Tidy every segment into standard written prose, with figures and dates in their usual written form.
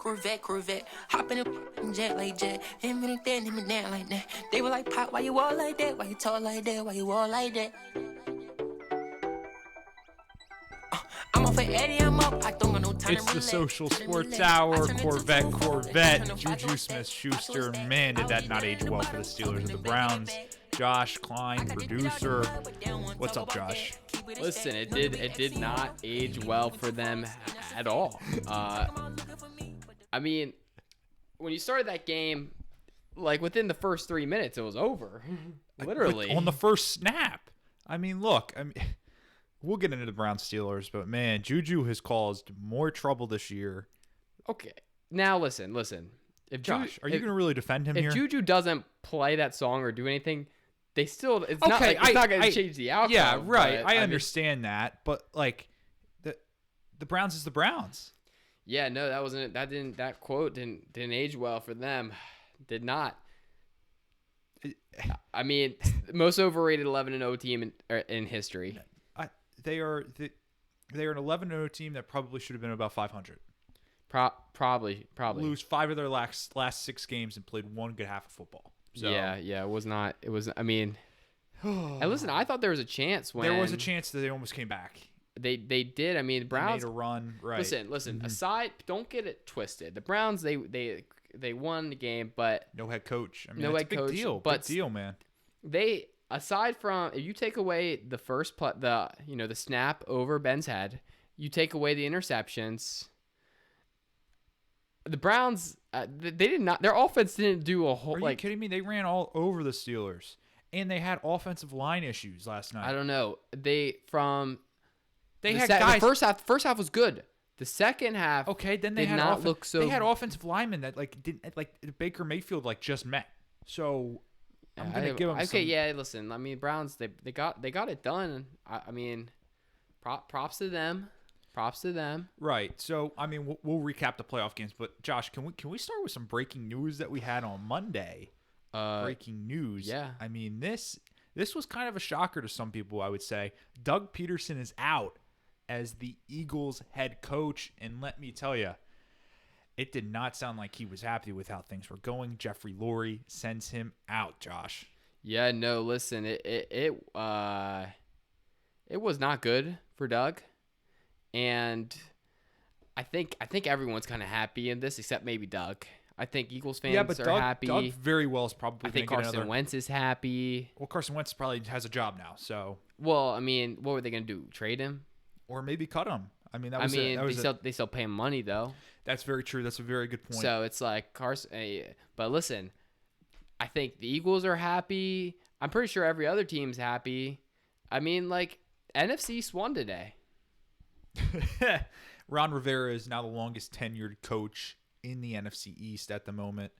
Corvette. Hop in a jet like jet. Him and that, him and that like that. They were like, Pop, why you all like that? Why you talk like that? Why you all like that? I'm off for Eddie, I'm up. I don't got no time. It's the Social Sports Hour. Corvette. Juju Smith-Schuster. Man, did that not age well for the Steelers and the Browns. Josh Klein, producer. What's up, Josh? Listen, it did not age well for them at all. I mean, when you started that game, like within the first 3 minutes, it was over. Literally. On the first snap. I mean, look, we'll get into the Browns Steelers, but man, Juju has caused more trouble this year. Okay. Now listen. If Josh, are you going to really defend him here? If Juju doesn't play that song or do anything, they still it's not going to change the outcome. Yeah, right. I understand that, but like the Browns is the Browns. Yeah, no, that quote didn't age well for them. Did not. I mean, most overrated 11-0 team in history. They are an 11-0 team that probably should have been about 500. Probably Lose 5 of their last 6 games and played one good half of football. So, yeah, it was not. It was. I mean, and listen, I thought there was a chance when there was a chance that they almost came back. They did. I mean, the Browns made a run. Right. Listen. Mm-hmm. Aside, don't get it twisted. The Browns, they won the game, but no head coach. I mean, no that's head a big coach. deal. But big deal, man. They aside from if you take away the first the snap over Ben's head, you take away the interceptions. The Browns, they did not. Their offense didn't do a whole. Are you kidding me? They ran all over the Steelers, and they had offensive line issues last night. I don't know. They had guys. The first half was good. The second half, okay, then they did had not look so. They had offensive linemen that didn't Baker Mayfield just met. So I'm gonna give them. Okay, some, yeah. Listen, I mean, Browns they got it done. I mean, props to them. Props to them. Right. So, I mean, we'll recap the playoff games, but Josh, can we start with some breaking news that we had on Monday? Breaking news. Yeah. I mean, this was kind of a shocker to some people, I would say. Doug Peterson is out as the Eagles head coach, and let me tell you, it did not sound like he was happy with how things were going. Jeffrey Lurie sends him out, Josh. Yeah, no, listen, it was not good for Doug. And I think everyone's kind of happy in this, except maybe Doug. I think Eagles fans are happy. Doug very well is probably. I think Carson Wentz is happy. Well, Carson Wentz probably has a job now, so. Well, I mean, what were they going to do? Trade him, or maybe cut him? I mean, they still pay him money though. That's very true. That's a very good point. So it's like Carson. But listen, I think the Eagles are happy. I'm pretty sure every other team's happy. I mean, like NFC East won today. Ron Rivera is now the longest tenured coach in the NFC East at the moment.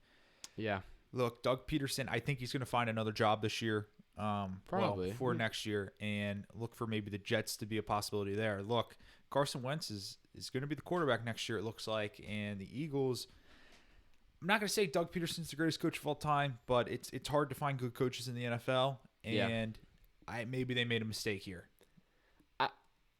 Yeah. Look, Doug Peterson, I think he's going to find another job this year. Probably. For next year, and look for maybe the Jets to be a possibility there. Look, Carson Wentz is going to be the quarterback next year, it looks like, and the Eagles. I'm not going to say Doug Peterson's the greatest coach of all time, but it's hard to find good coaches in the NFL, and maybe they made a mistake here.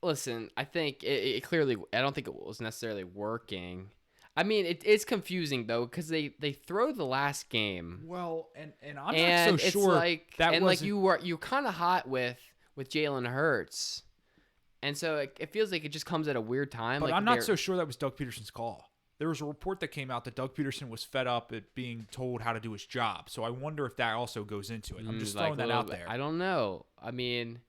Listen, I think it clearly. I don't think it was necessarily working. I mean, it's confusing though because they throw the last game. Well, and I'm not so sure like you kind of hot with Jalen Hurts, and so it feels like it just comes at a weird time. But like I'm not so sure that was Doug Peterson's call. There was a report that came out that Doug Peterson was fed up at being told how to do his job. So I wonder if that also goes into it. I'm just throwing that out there. I don't know. I mean.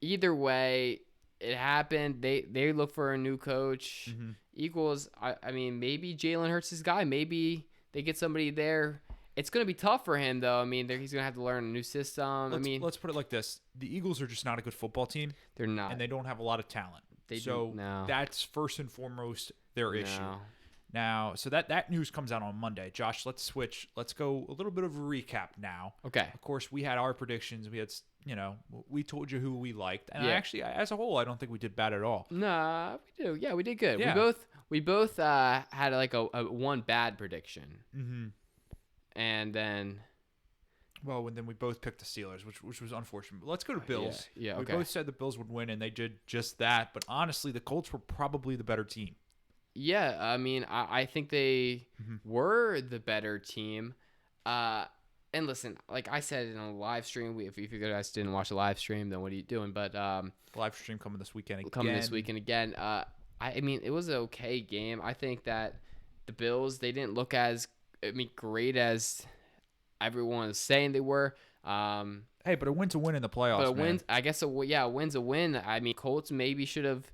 Either way, it happened. They look for a new coach. Mm-hmm. Eagles, I mean, maybe Jalen Hurts is guy. Maybe they get somebody there. It's going to be tough for him, though. I mean, he's going to have to learn a new system. Let's put it like this. The Eagles are just not a good football team. They're not. And they don't have a lot of talent. That's first and foremost their issue. Now, so that news comes out on Monday. Josh, let's switch. Let's go a little bit of a recap now. Okay. Of course, we had our predictions. We had, we told you who we liked. And actually, as a whole, I don't think we did bad at all. Nah, we do. Yeah, we did good. Yeah. We both had like a one bad prediction. Mm-hmm. And then... Well, and then we both picked the Steelers, which was unfortunate. But let's go to Bills. Yeah, okay. We both said the Bills would win, and they did just that. But honestly, the Colts were probably the better team. Yeah, I mean, I think they were the better team. And listen, like I said in a live stream, if you guys didn't watch the live stream, then what are you doing? But Live stream coming this weekend again. coming this weekend again. I mean, it was an okay game. I think that the Bills, they didn't look as great as everyone was saying they were. Hey, but a win's a win in the playoffs, But a man. win, I guess, a win's a win. I mean, Colts maybe should have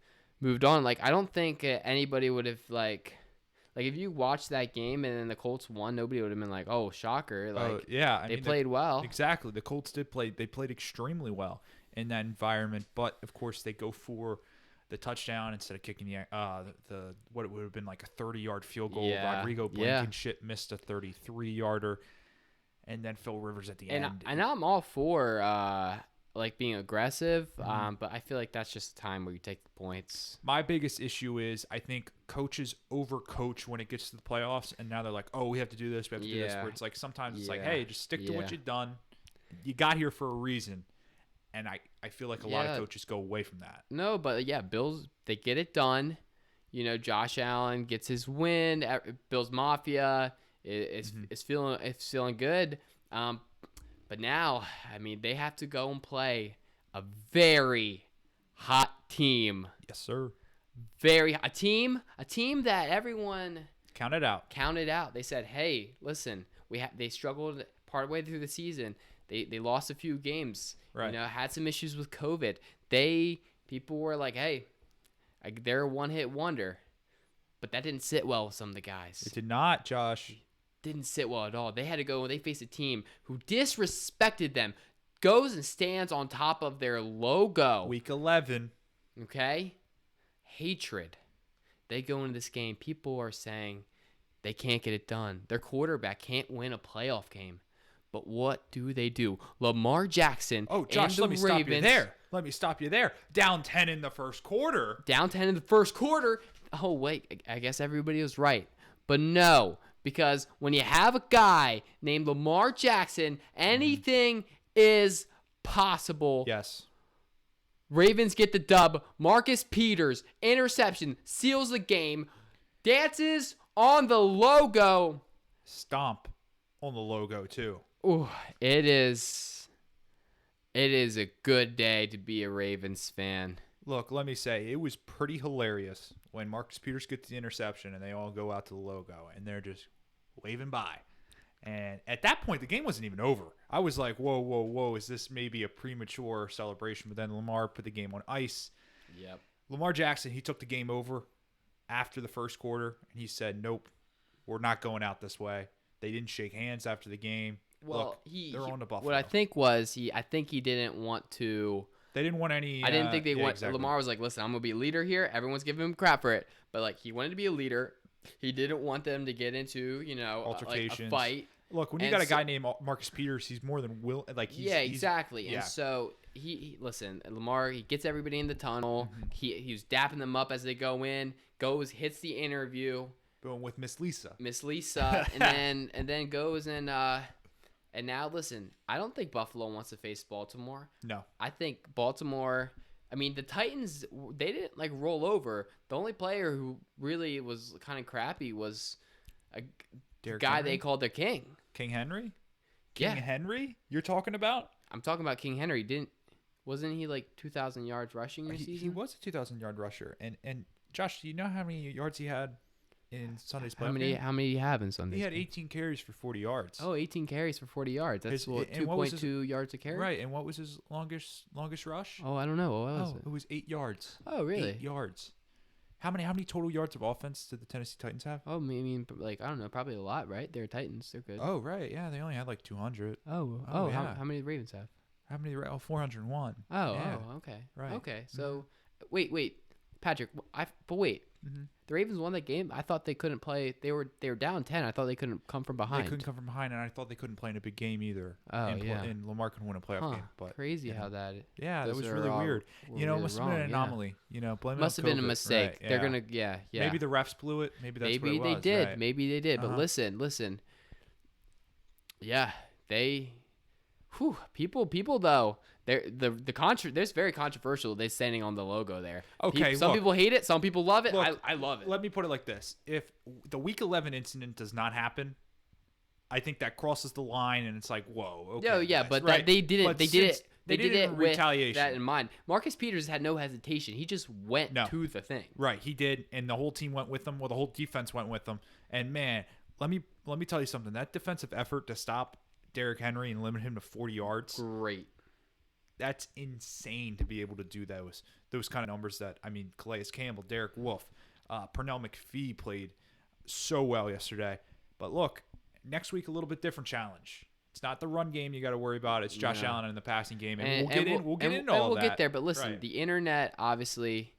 moved on. Like, I don't think anybody would have like if you watched that game and then the Colts won, nobody would have been like, "Oh, shocker!" Like, yeah, I they mean, played well. Exactly. The Colts did play. They played extremely well in that environment, but of course they go for the touchdown instead of kicking the what it would have been like a 30-yard field goal. Yeah, Rodrigo yeah. Blankenship missed a 33-yarder, and then Phil Rivers at the end. And I'm all for like being aggressive, but I feel like that's just the time where you take the points. My biggest issue is I think coaches overcoach when it gets to the playoffs, and now they're like, "Oh, we have to do this, we have to do this." Yeah. Where it's like sometimes it's like, Yeah. "Hey, just stick to Yeah. what you've done. You got here for a reason." And I feel like a lot of Yeah. coaches go away from that. No, but yeah, Bills, they get it done. You know, Josh Allen gets his win. Bills Mafia is feeling good. But now, I mean, they have to go and play a very hot team. Yes, sir. A team that everyone Count it out. counted out. They said, "Hey, listen, they struggled partway through the season. They lost a few games. Right. You know, had some issues with COVID. People were like, hey, they're a one-hit wonder." But that didn't sit well with some of the guys. It did not, Josh. Didn't sit well at all. They had to go and they faced a team who disrespected them, goes and stands on top of their logo. Week 11. Okay? Hatred. They go into this game. People are saying they can't get it done. Their quarterback can't win a playoff game. But what do? Lamar Jackson. Oh, Josh, and the let me stop you Ravens, there. Let me stop you there. Down 10 in the first quarter. Down 10 in the first quarter. Oh, wait. I guess everybody was right. But no, because when you have a guy named Lamar Jackson, anything is possible. Yes. Ravens get the dub. Marcus Peters, interception, seals the game, dances on the logo. Stomp on the logo, too. Ooh, it is a good day to be a Ravens fan. Look, let me say, it was pretty hilarious when Marcus Peters gets the interception and they all go out to the logo and they're just waving by. And at that point, the game wasn't even over. I was like, whoa, whoa, whoa, is this maybe a premature celebration? But then Lamar put the game on ice. Yep. Lamar Jackson, he took the game over after the first quarter, and he said, nope, we're not going out this way. They didn't shake hands after the game. Well, Look, they're on to Buffalo. What I think was I think he didn't want to. They didn't want any. I didn't think they want. Exactly. Lamar was like, "Listen, I'm gonna be a leader here. Everyone's giving him crap for it, but like he wanted to be a leader. He didn't want them to get into Altercations. like a fight. Look, when you And got a so- guy named Marcus Peters, he's more than Exactly. yeah. And so he listen, Lamar, he gets everybody in the tunnel. Mm-hmm. He was dapping them up as they go in. Hits the interview. Boom with Miss Lisa. Miss Lisa, and then goes and now listen. I don't think Buffalo wants to face Baltimore. No. I think Baltimore. I mean, the Titans, they didn't like roll over. The only player who really was kind of crappy was a Derrick guy Henry? they called their king. King Henry? King Yeah. Henry? You're talking about? I'm talking about King Henry. Wasn't he like 2,000 yards rushing this season? He was a 2,000-yard rusher. And Josh, do you know how many yards he had in Sunday's playoff game? How many do you have in Sunday? He had 18 carries for 40 yards. Oh, 18 carries for 40 yards. That's And what was his- 2.2 yards a carry. Right, and what was his longest rush? Oh, I don't know. What was it was 8 yards. Oh, really? 8 yards. How many total yards of offense did the Tennessee Titans have? Oh, I mean, like I don't know, probably a lot, right? They're Titans. They're good. Oh, right. Yeah, they only had like 200. Oh, yeah. how many did Ravens have? How many? 401. Oh, Yeah. Okay. Right. Okay. So, wait, Patrick. Wait. Mhm. The Ravens won that game. I thought they couldn't play. They were down 10. I thought they couldn't come from behind. They couldn't come from behind, and I thought they couldn't play in a big game either. Oh, yeah. And Lamar couldn't win a playoff game. But Crazy you know. how that. Yeah, that those was are really all- weird. were You know, it really must have been an wrong, yeah. anomaly. You know, blame it Must on have been a COVID. mistake. Right, They're yeah. gonna, yeah. Maybe the refs blew it. Maybe that's Maybe what they it was. did. Right. Maybe they did. But Uh-huh. listen. Yeah, they. People though. There's very controversial. They're standing on the logo there. Okay, some look. people hate it. Some people love it. Look, I love it. Let me put it like this: if the Week 11 incident does not happen, I think that crosses the line, and it's like, whoa. Okay, No, yeah, guys, but right? that they didn't. But They did since it. They did it in with retaliation. that in mind. Marcus Peters had no hesitation. He just went No. to the thing. Right, he did, and the whole team went with him. Well, the whole defense went with him. And man, let me tell you something. That defensive effort to stop Derrick Henry and limit him to 40 yards, Great. that's insane to be able to do those kind of numbers. That I mean, Calais Campbell, Derek Wolfe, Pernell McPhee played so well yesterday. But look, next week a little bit different challenge. It's not the run game you got to worry about. It's Josh No. Allen in the passing game, and, And we'll get into all we'll that. get there. But listen, Right. the internet obviously,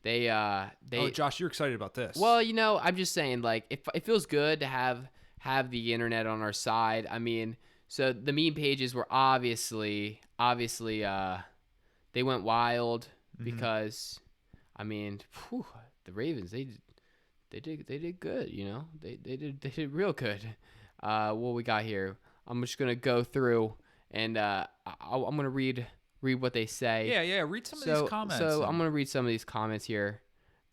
they Oh, Josh, you're excited about this? Well, I'm just saying, like, it feels good to have the internet on our side. I mean, so the meme pages were obviously they went wild because, I mean, the Ravens they did good. They did real good. What we got here? I'm just gonna go through and I'm gonna read what they say. Yeah. Read some of these comments. So I'm gonna read some of these comments here.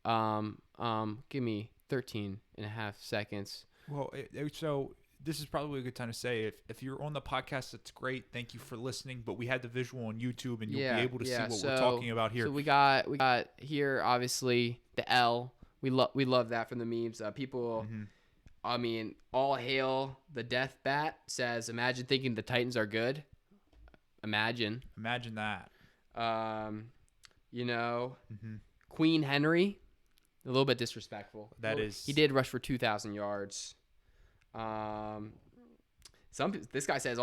Give me 13 and a half seconds. Well, so this is probably a good time to say if you're on the podcast, that's great. Thank you for listening. But we had the visual on YouTube, and you'll be able to see what we're talking about here. So we got here obviously the L. We love that from the memes. People. Mm-hmm. I mean, all hail the death bat says, imagine thinking the Titans are good. Imagine that. Queen Henry, a little bit disrespectful. He did rush for 2,000 yards. This guy says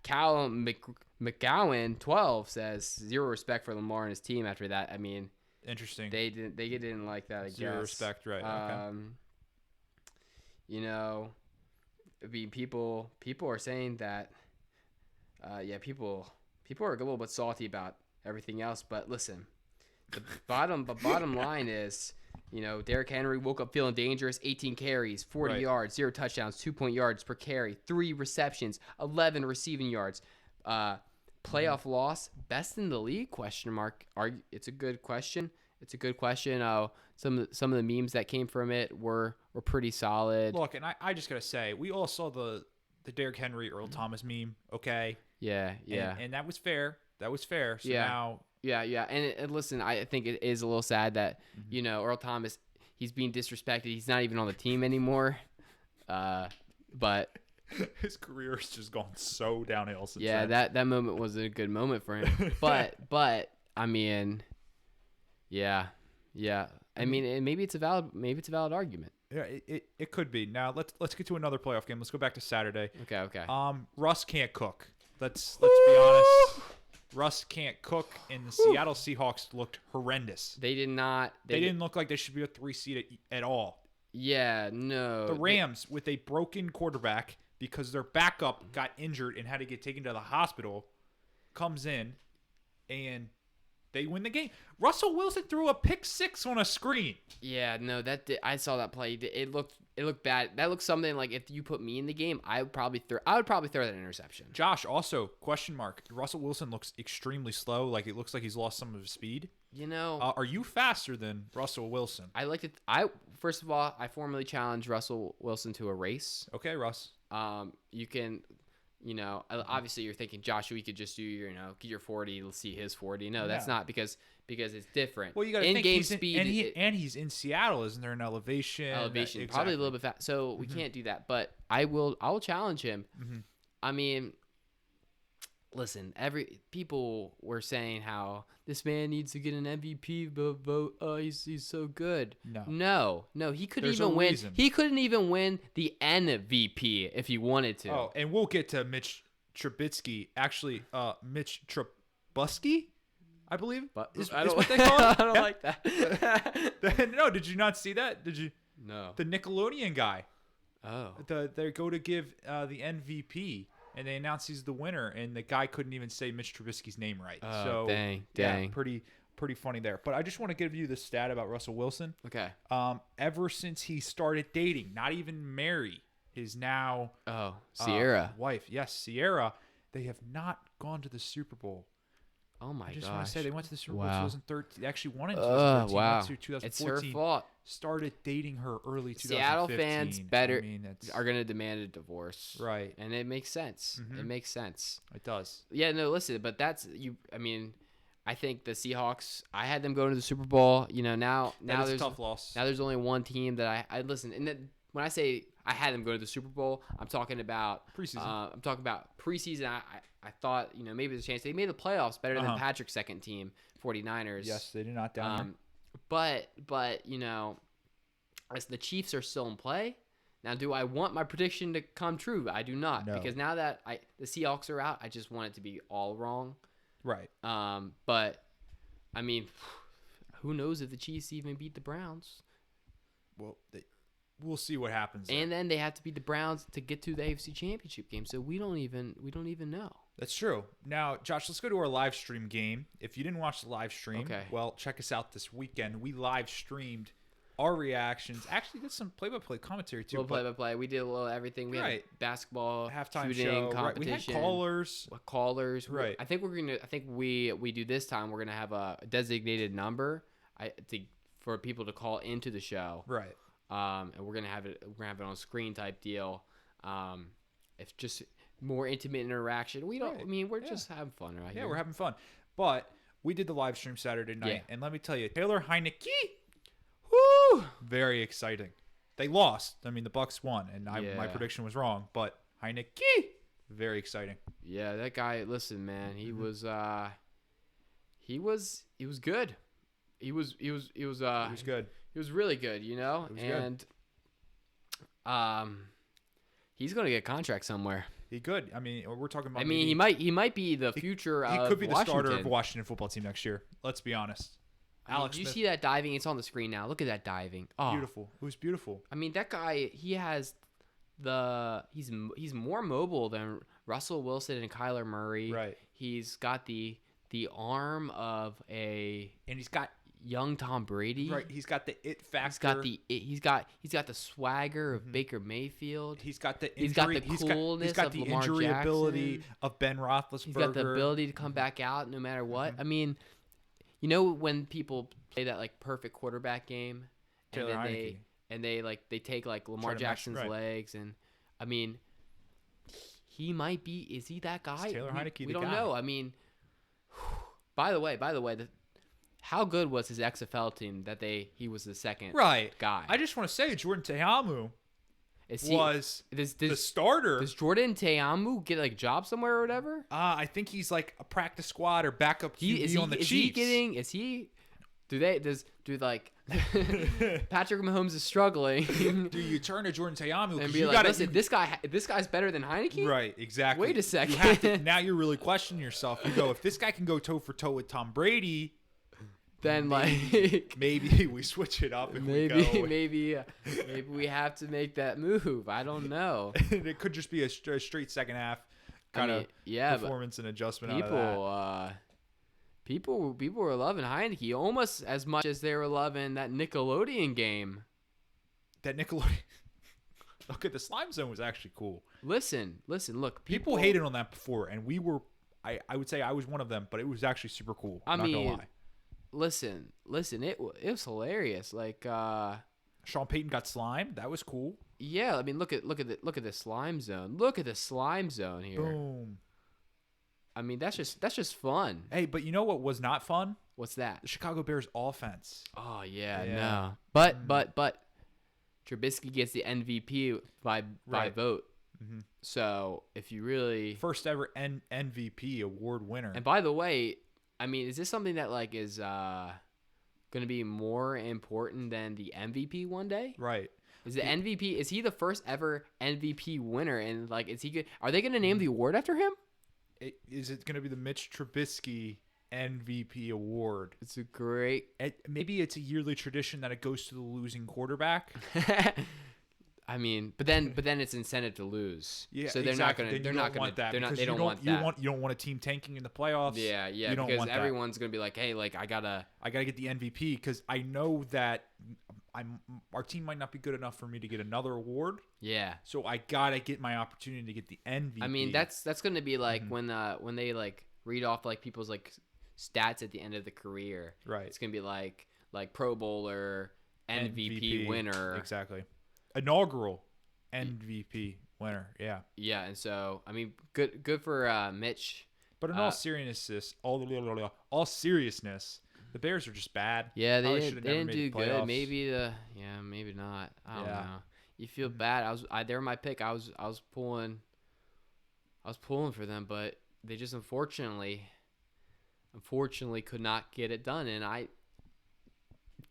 Cal McGowan 12 says zero respect for Lamar and his team after that. I mean, interesting. They didn't like that. I guess. Zero respect, right? Okay. I mean, people are saying that. People are a little bit salty about everything else. But listen, the bottom line is, Derrick Henry woke up feeling dangerous. 18 carries, 40 yards, 0 touchdowns, 2-point yards per carry, 3 receptions, 11 receiving yards. Playoff loss, best in the league? ? It's a good question. Some of the memes that came from it were pretty solid. Look, and I just gotta say, we all saw the Derrick Henry Earl Thomas meme. Okay. Yeah. And that was fair. So now. Yeah. And listen, I think it is a little sad that Earl Thomas, he's being disrespected. He's not even on the team anymore. But his career has just gone so downhill since then. that moment was a good moment for him. But I mean, yeah. I mean, and maybe it's a valid argument. Yeah, it could be. Now let's get to another playoff game. Let's go back to Saturday. Okay. Russ can't cook. Let's be honest. Russ can't cook, and the Seattle Seahawks looked horrendous. They did not. They didn't look like they should be a 3 seed at all. Yeah, no. The Rams, with a broken quarterback because their backup got injured and had to get taken to the hospital, comes in, and they win the game. Russell Wilson threw a pick 6 on a screen. Yeah, no, I saw that play. It looked bad. That looked something like if you put me in the game, I would probably throw that interception. Josh, also question mark. Russell Wilson looks extremely slow. Like it looks like he's lost some of his speed. Are you faster than Russell Wilson? First of all, I formally challenge Russell Wilson to a race. Okay, Russ. You can. Obviously you're thinking, Josh, we could just do get your 40, let's see his 40. No, that's not because it's different. Well, you got to think game speed, and he's in Seattle. Isn't there an elevation? Elevation, probably a little bit fast. So we can't do that, but I will challenge him. Mm-hmm. I mean, listen, people were saying how this man needs to get an MVP vote. Oh, he's so good. No, he couldn't even win. He couldn't even win the MVP if he wanted to. Oh, and we'll get to Mitch Trubisky. Actually, Mitch Trubisky, I believe. But is what they call it. I don't like that. No, did you not see that? Did you? No. The Nickelodeon guy. Oh. They go to give the MVP. And they announced he's the winner, and the guy couldn't even say Mitch Trubisky's name right. Oh, so dang. Yeah, pretty funny there. But I just want to give you the stat about Russell Wilson. Okay. Ever since he started dating, not even Mary, his now Sierra wife, yes, Sierra, they have not gone to the Super Bowl. Oh my I just gosh. want to say they went to the Super Bowl Wow. 2013. They actually won in 2013. Wow. Went to 2014. It's her fault. Started dating her early 2015. Seattle fans better I mean, it's, are gonna demand a divorce. right. And it makes sense. Mhm. It makes sense. It does. Yeah, no, listen, but that's you. I mean, I think the Seahawks. I had them going to the Super Bowl. You know, now That is a there's tough loss. now there's only one team that I listen. And then when I say I had them go to the Super Bowl, I'm talking about Preseason. I'm talking about preseason. I thought maybe there's a chance they made the playoffs better than Uh-huh. Patrick's second team, 49ers. Yes, they did not down But as the Chiefs are still in play. Now, do I want my prediction to come true? I do not, No. because now that the Seahawks are out, I just want it to be all wrong. there. Right. But I mean, who knows if the Chiefs even beat the Browns? Well, we'll see what happens. there. And then they have to beat the Browns to get to the AFC Championship game. So we don't even know. That's true. Now, Josh, let's go to our live stream game. If you didn't watch the live stream, Okay. well, check us out this weekend. We live streamed our reactions. Actually, did some play-by-play commentary too. Little but play-by-play. We did a little everything. We Right. had basketball, halftime shooting, show. Right. competition. We had callers. Callers. Right. I think we do this time. We're gonna have a designated number for people to call into the show. Right. And we're gonna have it on a screen type deal. If just more intimate interaction. We don't. Right. I mean, we're Yeah. just having fun right Yeah, here. we're having fun. But we did the live stream Saturday night, Yeah. and let me tell you, Taylor Heineke, Woo! very exciting. They lost. I mean, the Bucks won, and my Yeah. prediction was wrong. But Heineke, very exciting. Yeah, that guy. Listen, man, he Mm-hmm. was good. He was It was good. He was really good, you know, It was good. and he's gonna get a contract somewhere. He good. I mean, we're talking about. I mean, maybe- he might be the future He of could be the starter of Washington. Washington football team next year. Let's be honest. I mean, Alex do you Smith, see that diving? It's on the screen now. Look at that diving. Oh, beautiful. It was beautiful. I mean, that guy. He has he's more mobile than Russell Wilson and Kyler Murray. Right. He's got the arm of a And he's got young Tom Brady. right. He's got the it He's factor. got the swagger of Baker Mayfield. He's got the He's got injury. the he's coolness got of the Lamar injury ability Jackson. of Ben Roethlisberger. He's got the ability to come back out no matter what. I mean, you know when people play that like perfect quarterback game, and Taylor then Heineke. they take like Lamar Try to match- Jackson's right. legs, and I mean, he might be. Is he that guy? Is Taylor Heineke we the don't guy? know. I mean, by the way, how good was his XFL team that he was the second Right. guy? I just want to say Jordan Teamu Is he, was does, the does, starter. does Jordan Teamu get like a job somewhere or whatever? I think he's like a practice squad or backup QB on the Chiefs. Do Patrick Mahomes is struggling Do you turn to Jordan Teamu? and 'Cause be you like, gotta, listen, this guy's better than Heineke? right, exactly. Wait a second. You have to, now you're really questioning yourself. You go, if this guy can go toe for toe with Tom Brady, Then like maybe we switch it up and we go. maybe we have to make that move. I don't know. It could just be a straight second half kind of yeah, but performance and adjustment out of that. people were loving Heineke almost as much as they were loving that Nickelodeon game. That Nickelodeon. Look at the Slime Zone was actually cool. Listen, look. People hated on that before, and we were. I would say I was one of them, but it was actually super cool. I Not mean, gonna lie. listen. It was hilarious. Like, Sean Payton got slimed. That was cool. yeah. I mean, look at the slime zone. Look at the slime zone here. Boom. I mean, that's just fun. Hey, but you know what was not fun? What's that? The Chicago Bears offense. Oh yeah, Yeah. no. But Trubisky gets the MVP by Right. vote. Mm-hmm. So if you really First ever MVP award winner. and by the way, I mean, is this something that like is going to be more important than the MVP one day? Right. Is the MVP? Is he the first ever MVP winner? And like, is he good? Are they going to name the award after him? Is it going to be the Mitch Trubisky MVP award? It's a great. Maybe it's a yearly tradition that it goes to the losing quarterback. I mean, but then it's incentive to lose. Yeah, So they're exactly. not Then gonna. They're you not don't gonna. want that They're not. because They don't want you that. You don't want a team tanking in the playoffs. Yeah, You don't because want that. everyone's gonna be like, hey, like I gotta. I gotta get the MVP because I know that our team might not be good enough for me to get another award. Yeah. So I gotta get my opportunity to get the MVP. I mean, that's gonna be like when they like read off like people's like stats at the end of the career. Right. It's gonna be like Pro Bowler, MVP winner. Exactly. Inaugural MVP winner. Yeah. Yeah, and so I mean, good for Mitch. But in all seriousness, the Bears are just bad. Yeah, they Probably should've never didn't made do the good. playoffs. Maybe not. I don't Yeah. know. You feel bad. They were my pick. I was pulling for them, but they just unfortunately could not get it done, and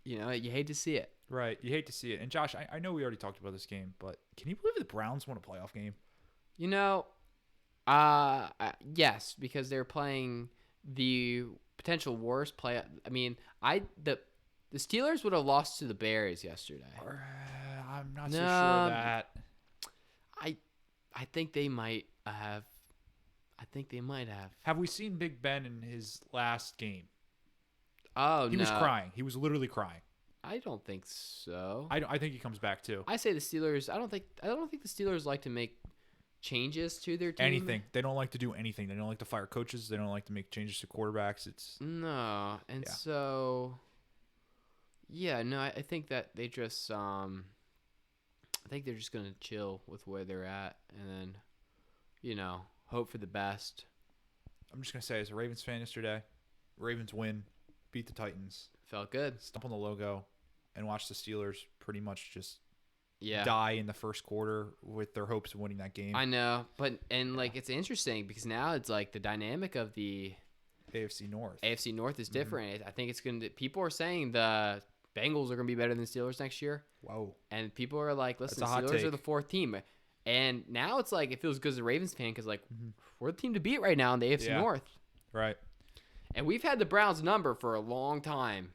you hate to see it. Right. You hate to see it. And Josh, I know we already talked about this game, but can you believe the Browns won a playoff game? Yes, because they're playing the potential worst play. I mean, the Steelers would have lost to the Bears yesterday. I'm not so sure of that. I think they might have. Have we seen Big Ben in his last game? Oh, He was crying. He was literally crying. I don't think so. I think he comes back too. I say the Steelers. I don't think the Steelers like to make changes to their team. Anything. They don't like to do anything. They don't like to fire coaches. They don't like to make changes to quarterbacks. It's No, and Yeah. so yeah, no, I think that they just I think they're just gonna chill with where they're at, and then hope for the best. I'm just gonna say, as a Ravens fan yesterday, Ravens win, beat the Titans, Felt good. stomp on the logo, and watch the Steelers pretty much just Yeah. die in the first quarter with their hopes of winning that game. I know, but it's interesting because now it's like the dynamic of the AFC North. AFC North is different. I think it's going to. People are saying the Bengals are going to be better than the Steelers next year, Whoa. and people are like, "Listen, the That's a hot Steelers are take. the fourth team." And now it's like it feels good as a Ravens fan because we're the team to beat right now in the AFC Yeah. North, Right. and we've had the Browns number for a long time.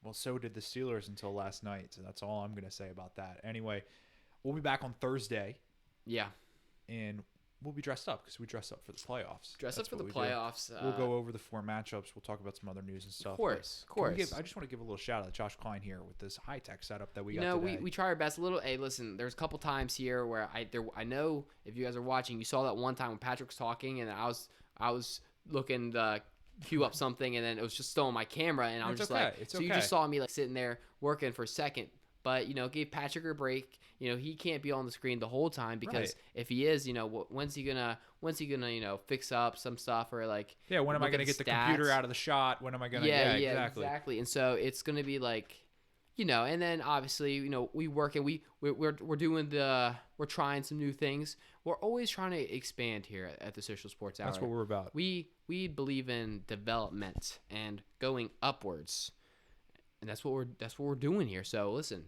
Well, so did the Steelers until last night. So that's all I'm going to say about that. Anyway, we'll be back on Thursday, Yeah, and we'll be dressed up because we dress up for the playoffs. dress That's up for the what we do. playoffs. We'll go over the 4 matchups. We'll talk about some other news and stuff. Of course, Can we I just want to give a little shout out to Josh Klein here with this high tech setup that we got today. we try our best. Hey, listen, there's a couple times here where I know if you guys are watching, you saw that one time when Patrick was talking, and I was looking to cue up something, and then it was just still on my camera, and I'm It's just okay. like, It's so you okay. just saw me like sitting there working for a second, but give Patrick a break. He can't be on the screen the whole time because Right. if he is, when's he gonna fix up some stuff or like Yeah, when am I look going to at get the stats? computer out of the shot? When am I going to? Yeah, exactly. And so it's gonna be like, and then obviously, we work and we're trying some new things. We're always trying to expand here at the Social Sports Hour. That's what we're about. We believe in development and going upwards, and that's what we're doing here. So listen,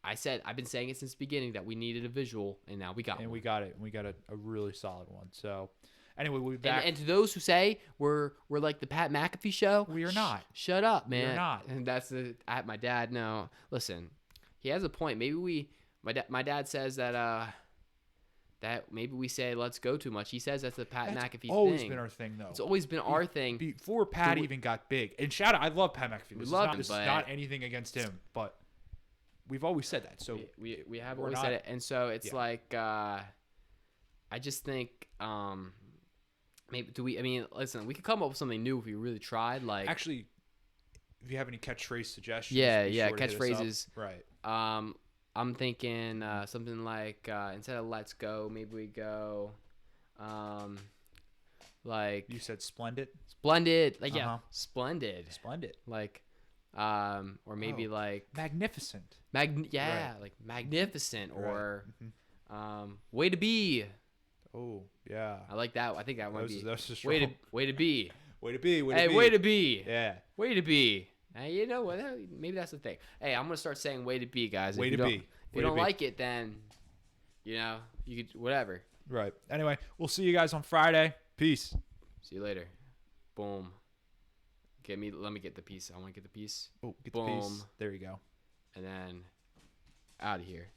I've been saying it since the beginning that we needed a visual, and now we got And one. we got it. And we got a really solid one. So anyway, we'll be back. And to those who say we're like the Pat McAfee show, We are not. Shut up, man. You're not. And that's my dad. No, listen, he has a point. Maybe my dad says that maybe we say let's go too much. He says that's the Pat That's McAfee always thing. been our thing, though. It's always been our thing. Before Pat even got big. And shout out, I love Pat McAfee. This love him, is but- not anything against him, but we've always said that. So We have we're always not- said it, and so it's Yeah. like I just think maybe listen, we could come up with something new if we really tried. Like actually, if you have any catchphrase suggestions, Yeah, be yeah, sure to hit us up. catchphrases. Right. I'm thinking something like instead of "Let's go," maybe we go like You said splendid. "Splendid," like Uh-huh. splendid, Splendid. like or maybe Oh. like Magnificent. like magnificent or Right. way to be. Oh, yeah. I like that. I think that might Those- be those are way to strong. way to be. Way to be. Way Hey, to be. way to be. Yeah. Way to be. Hey, you know what? Maybe that's the thing. Hey, I'm gonna start saying "way to be," guys. Way if you to don't, be. If Way you to don't be. like it, then you could whatever. Right. Anyway, we'll see you guys on Friday. Peace. See you later. Boom. Let me get the piece. I want to get the piece, Oh, get the piece. Boom. There you go. and then out of here.